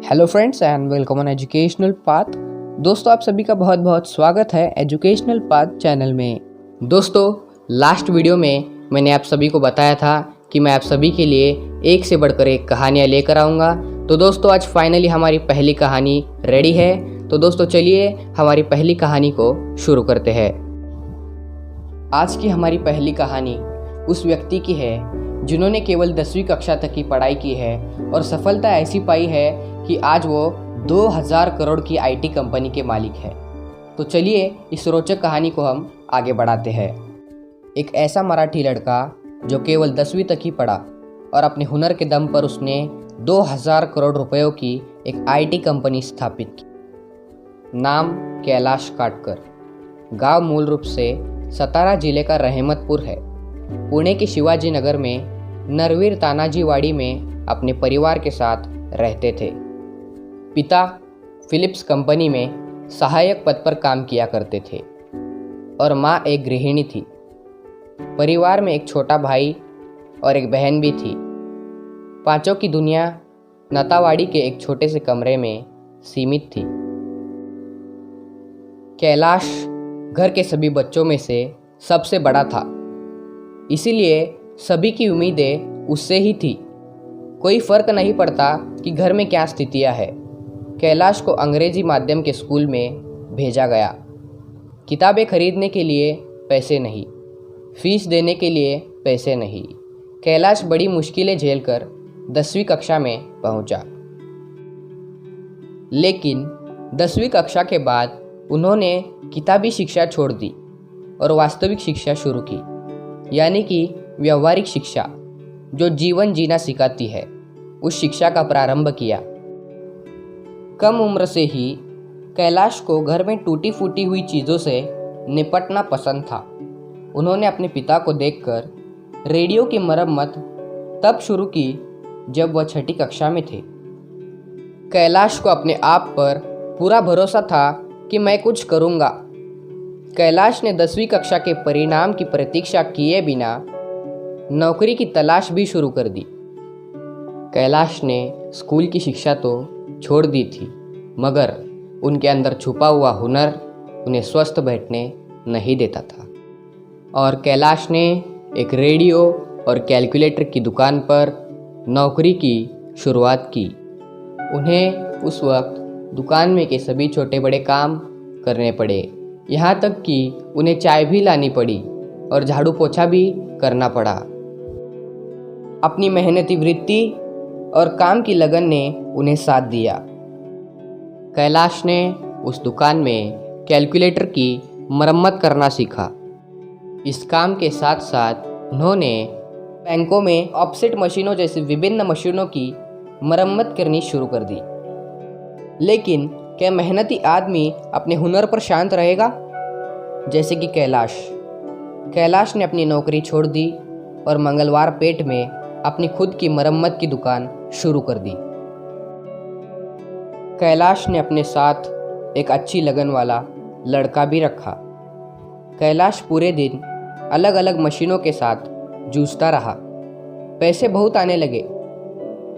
Hello friends and welcome on educational path. दोस्तों, आप सभी का बहुत बहुत स्वागत है एजुकेशनल पाथ चैनल में। दोस्तों, लास्ट वीडियो में मैंने आप सभी को बताया था कि मैं आप सभी के लिए एक से बढ़कर एक कहानियाँ लेकर आऊँगा। तो दोस्तों, आज फाइनली हमारी पहली कहानी रेडी है। तो दोस्तों, चलिए हमारी पहली कहानी को शुरू करते हैं। आज की हमारी पहली कहानी उस व्यक्ति की है जिन्होंने केवल 10वीं कक्षा तक की पढ़ाई की है और सफलता ऐसी पाई है कि आज वो 2000 करोड़ की आईटी कंपनी के मालिक है। तो चलिए इस रोचक कहानी को हम आगे बढ़ाते हैं। एक ऐसा मराठी लड़का जो केवल 10वीं तक ही पढ़ा और अपने हुनर के दम पर उसने 2000 करोड़ रुपयों की एक आईटी कंपनी स्थापित की। नाम कैलाश काटकर। गांव मूल रूप से सतारा जिले का रहमतपुर है। पुणे के शिवाजी नगर में नरवीर तानाजीवाड़ी में अपने परिवार के साथ रहते थे। पिता फिलिप्स कंपनी में सहायक पद पर काम किया करते थे और माँ एक गृहिणी थी। परिवार में एक छोटा भाई और एक बहन भी थी। पांचों की दुनिया नतावाड़ी के एक छोटे से कमरे में सीमित थी। कैलाश घर के सभी बच्चों में से सबसे बड़ा था, इसीलिए सभी की उम्मीदें उससे ही थी। कोई फर्क नहीं पड़ता कि घर में क्या स्थितियां है। कैलाश को अंग्रेजी माध्यम के स्कूल में भेजा गया। किताबें खरीदने के लिए पैसे नहीं, फीस देने के लिए पैसे नहीं। कैलाश बड़ी मुश्किलें झेलकर 10वीं कक्षा में पहुंचा। लेकिन 10वीं कक्षा के बाद उन्होंने किताबी शिक्षा छोड़ दी और वास्तविक शिक्षा शुरू की, यानी कि व्यवहारिक शिक्षा जो जीवन जीना सिखाती है, उस शिक्षा का प्रारंभ किया। कम उम्र से ही कैलाश को घर में टूटी फूटी हुई चीज़ों से निपटना पसंद था। उन्होंने अपने पिता को देखकर रेडियो की मरम्मत तब शुरू की जब वह 6ठी कक्षा में थे। कैलाश को अपने आप पर पूरा भरोसा था कि मैं कुछ करूँगा। कैलाश ने 10वीं कक्षा के परिणाम की प्रतीक्षा किए बिना नौकरी की तलाश भी शुरू कर दी। कैलाश ने स्कूल की शिक्षा तो छोड़ दी थी, मगर उनके अंदर छुपा हुआ हुनर उन्हें स्वस्थ बैठने नहीं देता था। और कैलाश ने एक रेडियो और कैलकुलेटर की दुकान पर नौकरी की शुरुआत की। उन्हें उस वक्त दुकान में के सभी छोटे बड़े काम करने पड़े, यहाँ तक कि उन्हें चाय भी लानी पड़ी और झाड़ू पोछा भी करना पड़ा। अपनी मेहनती वृत्ति और काम की लगन ने उन्हें साथ दिया। कैलाश ने उस दुकान में कैलकुलेटर की मरम्मत करना सीखा। इस काम के साथ साथ उन्होंने बैंकों में ऑफसेट मशीनों जैसी विभिन्न मशीनों की मरम्मत करनी शुरू कर दी। लेकिन क्या मेहनती आदमी अपने हुनर पर शांत रहेगा? जैसे कि कैलाश ने अपनी नौकरी छोड़ दी और मंगलवार पेट में अपनी खुद की मरम्मत की दुकान शुरू कर दी। कैलाश ने अपने साथ एक अच्छी लगन वाला लड़का भी रखा। कैलाश पूरे दिन अलग अलग मशीनों के साथ जूझता रहा। पैसे बहुत आने लगे।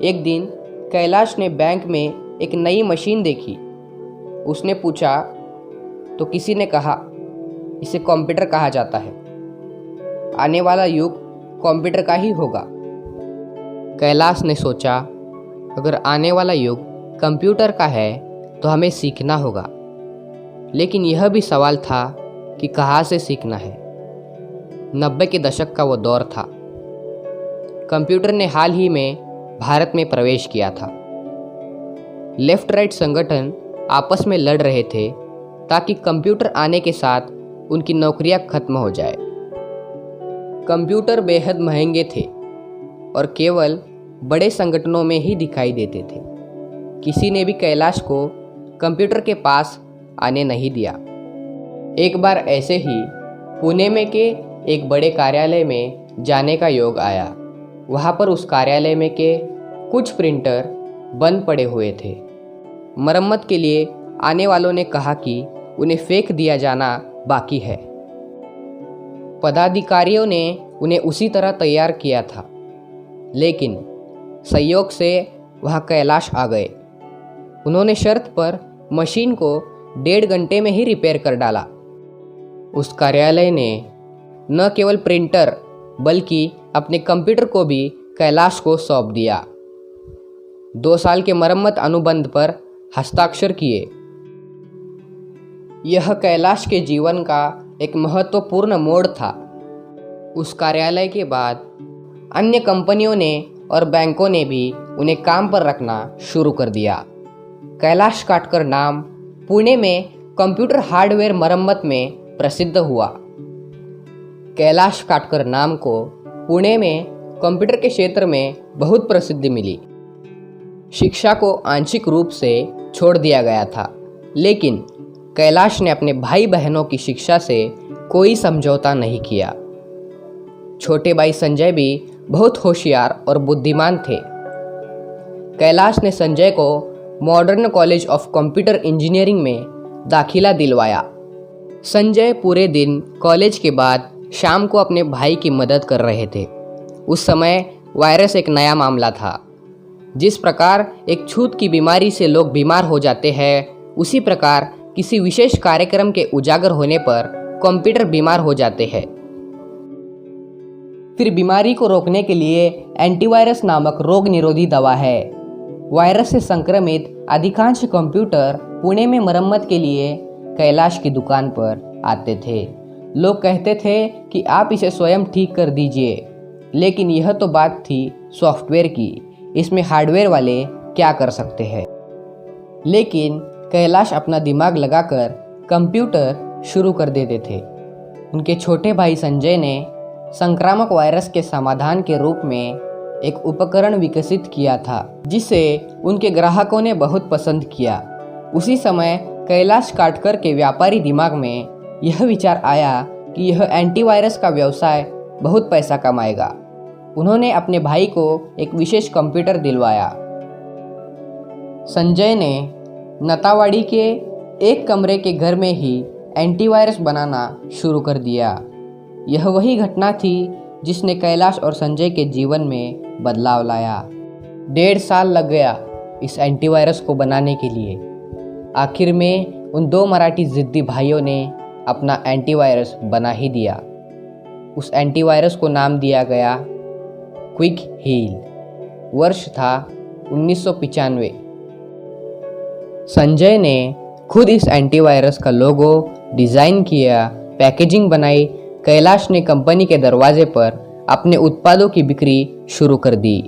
एक दिन कैलाश ने बैंक में एक नई मशीन देखी। उसने पूछा तो किसी ने कहा, इसे कंप्यूटर कहा जाता है। आने वाला युग कंप्यूटर का ही होगा। कैलाश ने सोचा, अगर आने वाला युग कंप्यूटर का है तो हमें सीखना होगा। लेकिन यह भी सवाल था कि कहाँ से सीखना है। 90 के दशक का वो दौर था। कंप्यूटर ने हाल ही में भारत में प्रवेश किया था। लेफ्ट राइट संगठन आपस में लड़ रहे थे ताकि कंप्यूटर आने के साथ उनकी नौकरियां खत्म हो जाए। कंप्यूटर बेहद महंगे थे और केवल बड़े संगठनों में ही दिखाई देते थे। किसी ने भी कैलाश को कंप्यूटर के पास आने नहीं दिया। एक बार ऐसे ही पुणे में के एक बड़े कार्यालय में जाने का योग आया। वहाँ पर उस कार्यालय में के कुछ प्रिंटर बंद पड़े हुए थे। मरम्मत के लिए आने वालों ने कहा कि उन्हें फेंक दिया जाना बाकी है। पदाधिकारियों ने उन्हें उसी तरह तैयार किया था, लेकिन संयोग से वहाँ कैलाश आ गए। उन्होंने शर्त पर मशीन को 1.5 घंटे में ही रिपेयर कर डाला। उस कार्यालय ने न केवल प्रिंटर बल्कि अपने कंप्यूटर को भी कैलाश को सौंप दिया। 2 साल के मरम्मत अनुबंध पर हस्ताक्षर किए। यह कैलाश के जीवन का एक महत्वपूर्ण मोड़ था। उस कार्यालय के बाद अन्य कंपनियों ने और बैंकों ने भी उन्हें काम पर रखना शुरू कर दिया। कैलाश काटकर नाम पुणे में कंप्यूटर हार्डवेयर मरम्मत में प्रसिद्ध हुआ। कैलाश काटकर नाम को पुणे में कंप्यूटर के क्षेत्र में बहुत प्रसिद्धि मिली। शिक्षा को आंशिक रूप से छोड़ दिया गया था, लेकिन कैलाश ने अपने भाई बहनों की शिक्षा से कोई समझौता नहीं किया। छोटे भाई संजय भी बहुत होशियार और बुद्धिमान थे। कैलाश ने संजय को modern college of computer engineering में दाखिला दिलवाया। संजय पूरे दिन कॉलेज के बाद शाम को अपने भाई की मदद कर रहे थे। उस समय वायरस एक नया मामला था। जिस प्रकार एक छूत की बीमारी से लोग बीमार हो जाते हैं, उसी प्रकार किसी विशेष कार्यक्रम के उजागर होने पर कंप्यूटर बीमार हो जाते हैं। फिर बीमारी को रोकने के लिए एंटीवायरस नामक रोग निरोधी दवा है। वायरस से संक्रमित अधिकांश कंप्यूटर पुणे में मरम्मत के लिए कैलाश की दुकान पर आते थे। लोग कहते थे कि आप इसे स्वयं ठीक कर दीजिए, लेकिन यह तो बात थी सॉफ्टवेयर की। इसमें हार्डवेयर वाले क्या कर सकते हैं। लेकिन कैलाश अपना दिमाग लगाकर कंप्यूटर शुरू कर देते थे। उनके छोटे भाई संजय ने संक्रामक वायरस के समाधान के रूप में एक उपकरण विकसित किया था, जिसे उनके ग्राहकों ने बहुत पसंद किया। उसी समय कैलाश काटकर के व्यापारी दिमाग में यह विचार आया कि यह एंटीवायरस का व्यवसाय बहुत पैसा कमाएगा। उन्होंने अपने भाई को एक विशेष कंप्यूटर दिलवाया। संजय ने नतावाड़ी के एक कमरे के घर में ही एंटीवायरस बनाना शुरू कर दिया। यह वही घटना थी जिसने कैलाश और संजय के जीवन में बदलाव लाया। 1.5 साल लग गया इस एंटीवायरस को बनाने के लिए। आखिर में उन 2 मराठी जिद्दी भाइयों ने अपना एंटीवायरस बना ही दिया। उस एंटीवायरस को नाम दिया गया क्विक हील। वर्ष था 1995। संजय ने खुद इस एंटीवायरस का लोगो डिज़ाइन किया, पैकेजिंग बनाई। कैलाश ने कंपनी के दरवाजे पर अपने उत्पादों की बिक्री शुरू कर दी।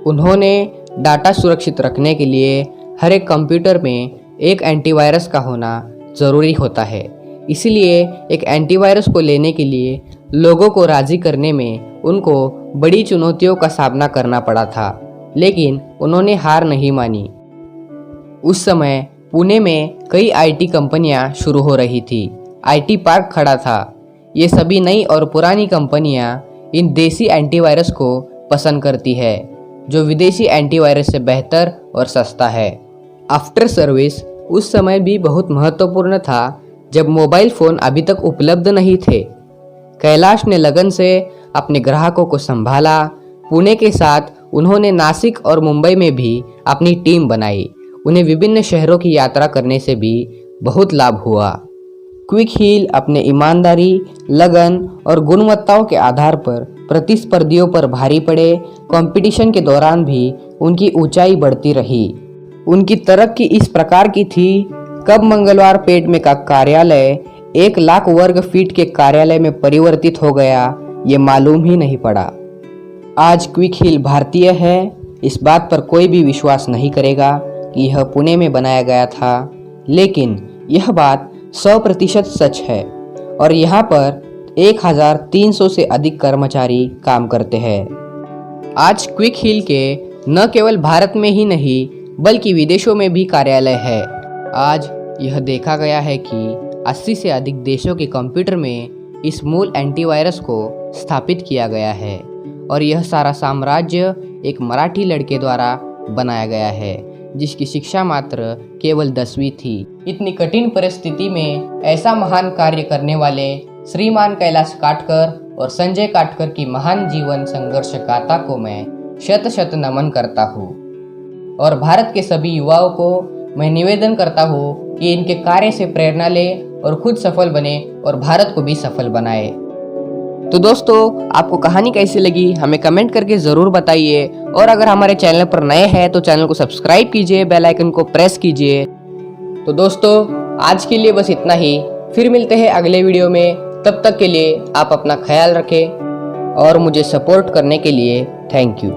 उन्होंने डाटा सुरक्षित रखने के लिए हर एक कंप्यूटर में एक एंटीवायरस का होना ज़रूरी होता है। इसलिए एक एंटीवायरस को लेने के लिए लोगों को राज़ी करने में उनको बड़ी चुनौतियों का सामना करना पड़ा था, लेकिन उन्होंने हार नहीं मानी। उस समय पुणे में कई आईटी कंपनियां शुरू हो रही थी। आईटी पार्क खड़ा था। ये सभी नई और पुरानी कंपनियां इन देसी एंटीवायरस को पसंद करती है, जो विदेशी एंटीवायरस से बेहतर और सस्ता है। आफ्टर सर्विस उस समय भी बहुत महत्वपूर्ण था, जब मोबाइल फ़ोन अभी तक उपलब्ध नहीं थे। कैलाश ने लगन से अपने ग्राहकों को संभाला। पुणे के साथ उन्होंने नासिक और मुंबई में भी अपनी टीम बनाई। उन्हें विभिन्न शहरों की यात्रा करने से भी बहुत लाभ हुआ। क्विक हील अपने ईमानदारी, लगन और गुणवत्ताओं के आधार पर प्रतिस्पर्धियों पर भारी पड़े। कंपटीशन के दौरान भी उनकी ऊंचाई बढ़ती रही। उनकी तरक्की इस प्रकार की थी, कब मंगलवार पेट में का कार्यालय 1 लाख वर्ग फीट के कार्यालय में परिवर्तित हो गया, ये मालूम ही नहीं पड़ा। आज क्विक हील भारतीय है, इस बात पर कोई भी विश्वास नहीं करेगा कि यह पुणे में बनाया गया था, लेकिन यह बात 100% सच है और यहाँ पर 1300 से अधिक कर्मचारी काम करते हैं। आज क्विक हील के न केवल भारत में ही नहीं बल्कि विदेशों में भी कार्यालय है। आज यह देखा गया है कि 80 से अधिक देशों के कंप्यूटर में इस मूल एंटीवायरस को स्थापित किया गया है और यह सारा साम्राज्य एक मराठी लड़के द्वारा बनाया गया है, जिसकी शिक्षा मात्र केवल 10वीं थी। इतनी कठिन परिस्थिति में ऐसा महान कार्य करने वाले श्रीमान कैलाश काटकर और संजय काटकर की महान जीवन संघर्ष गाथा को मैं शत शत नमन करता हूँ। और भारत के सभी युवाओं को मैं निवेदन करता हूँ कि इनके कार्य से प्रेरणा ले और खुद सफल बने और भारत को भी सफल बनाए। तो दोस्तों, आपको कहानी कैसी लगी हमें कमेंट करके ज़रूर बताइए, और अगर हमारे चैनल पर नए हैं तो चैनल को सब्सक्राइब कीजिए, बेल आइकन को प्रेस कीजिए। तो दोस्तों, आज के लिए बस इतना ही। फिर मिलते हैं अगले वीडियो में। तब तक के लिए आप अपना ख्याल रखें और मुझे सपोर्ट करने के लिए थैंक यू।